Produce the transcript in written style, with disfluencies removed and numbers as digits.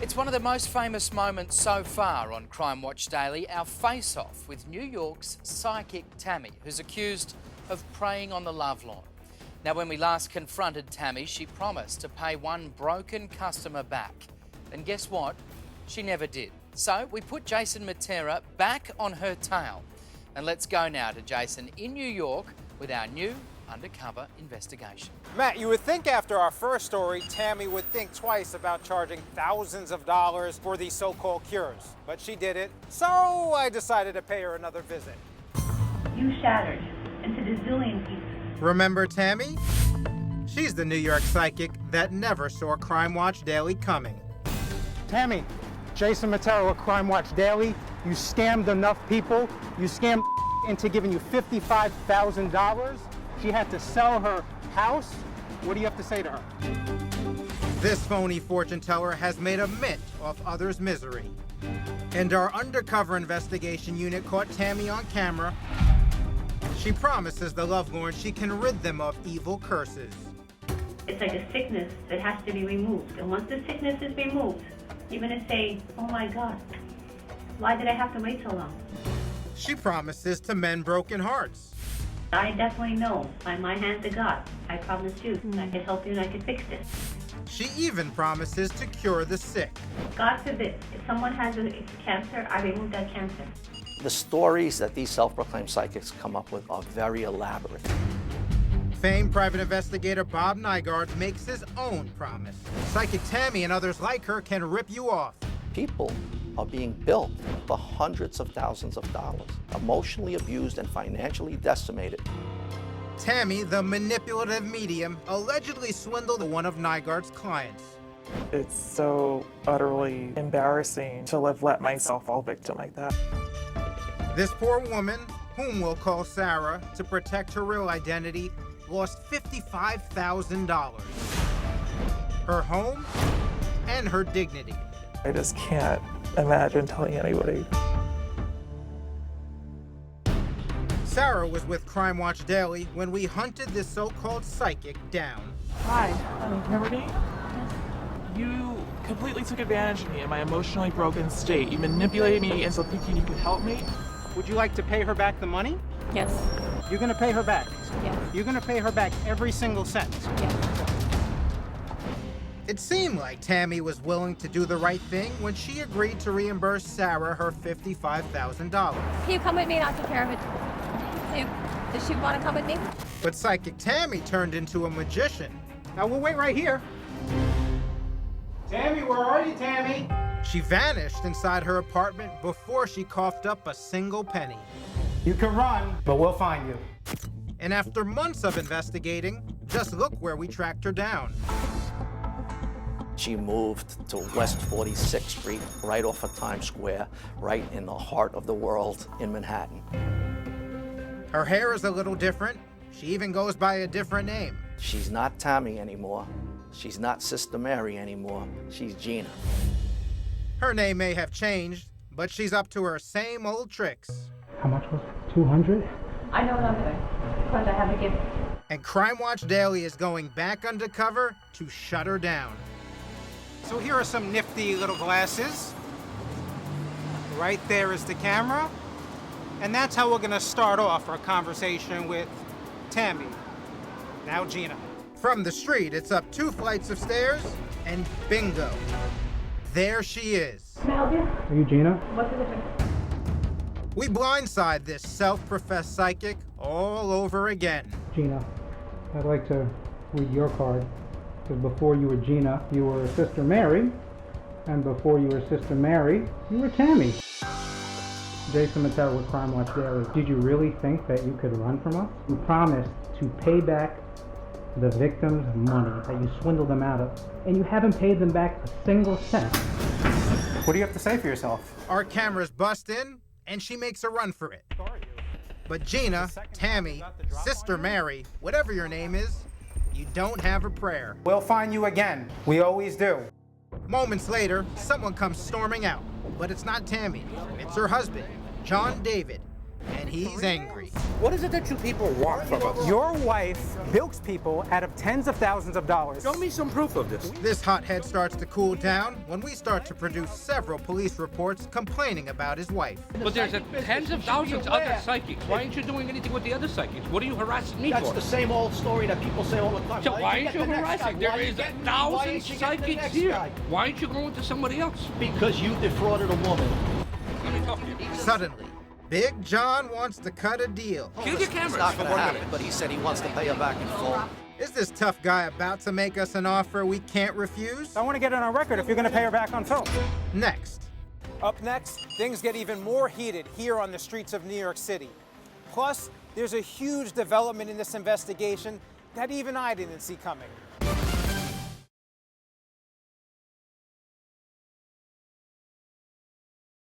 It's one of the most famous moments so far on Crime Watch Daily, our face-off with New York's psychic Tammy, who's accused of preying on the love lawn. Now, when we last confronted Tammy, she promised to pay one broken customer back. And guess what? She never did. So we put Jason Matera back on her tail. And let's go now to Jason in New York with our new undercover investigation. Matt, you would think after our first story, Tammy would think twice about charging thousands of dollars for these so-called cures. But she did it, so I decided to pay her another visit. You shattered into zillion pieces. Remember Tammy? She's the New York psychic that never saw Crime Watch Daily coming. Tammy, Jason Matera with Crime Watch Daily. You scammed enough people. You scammed into giving you $55,000. She had to sell her house. What do you have to say to her? This phony fortune teller has made a mint off others' misery. And our undercover investigation unit caught Tammy on camera. She promises the lovelorn she can rid them of evil curses. It's like a sickness that has to be removed. And once the sickness is removed, you're going to say, oh my God, why did I have to wait so long? She promises to mend broken hearts. I definitely know, by my hand to God, I promise you, I can help you and I can fix this. She even promises to cure the sick. God forbid, if someone has a cancer, I remove that cancer. The stories that these self-proclaimed psychics come up with are very elaborate. Famed private investigator Bob Nygaard makes his own promise. Psychic Tammy and others like her can rip you off. People are being billed for hundreds of thousands of dollars, emotionally abused and financially decimated. Tammy, the manipulative medium, allegedly swindled one of Nygaard's clients. It's so utterly embarrassing to have let myself fall victim like that. This poor woman, whom we'll call Sarah, to protect her real identity, lost $55,000. Her home and her dignity. I just can't imagine telling anybody. Sarah was with Crime Watch Daily when we hunted this so-called psychic down. Hi, remember me? You completely took advantage of me in my emotionally broken state. You manipulated me into thinking you could help me. Would you like to pay her back the money? Yes. You're going to pay her back? Yes. You're going to pay her back every single cent? Yes. It seemed like Tammy was willing to do the right thing when she agreed to reimburse Sarah her $55,000. Can you come with me and I'll take care of it? Does she want to come with me? But psychic Tammy turned into a magician. Now we'll wait right here. Tammy, where are you, Tammy? She vanished inside her apartment before she coughed up a single penny. You can run, but we'll find you. And after months of investigating, just look where we tracked her down. She moved to West 46th Street, right off of Times Square, right in the heart of the world in Manhattan. Her hair is a little different. She even goes by a different name. She's not Tammy anymore. She's not Sister Mary anymore. She's Gina. Her name may have changed, but she's up to her same old tricks. How much was it? 200? I know what I'm doing, because I have a gift. And Crime Watch Daily is going back undercover to shut her down. So here are some nifty little glasses. Right there is the camera. And that's how we're going to start off our conversation with Tammy. Now Gina. From the street, it's up 2 flights of stairs, and bingo. There she is. Can I help you? Are you Gina? What's the difference? We blindside this self-professed psychic all over again. Gina, I'd like to read your card. Because before you were Gina, you were Sister Mary. And before you were Sister Mary, you were Tammy. Jason Matera with Crime Watch Daily. Did you really think that you could run from us? You promised to pay back the victims' money that you swindled them out of. And you haven't paid them back a single cent. What do you have to say for yourself? Our cameras bust in, and she makes a run for it. But Gina, Tammy, Sister Mary, whatever your name is, you don't have a prayer. We'll find you again. We always do. Moments later, someone comes storming out. But it's not Tammy. It's her husband, John David. and he's angry. What is it that you people want from us? Your wife bilks people out of tens of thousands of dollars. Show me some proof of this. This hothead starts to cool down when we start to produce several police reports complaining about his wife. But there's tens of thousands of other psychics. Why aren't you doing anything with the other psychics? What are you harassing me That's for? the same old story that people say all the time. So why aren't you harassing? There is thousands of psychics here. Why aren't you going to somebody else? Because you defrauded a woman. Let me talk to you. Suddenly, Big John wants to cut a deal. Kill your cameras. It's not going for to 1 happen, minute. but he said he wants to pay her back in full. Is this tough guy about to make us an offer we can't refuse? I want to get it on record if you're going to pay her back on film. Next. Up next, things get even more heated here on the streets of New York City. Plus, there's a huge development in this investigation that even I didn't see coming.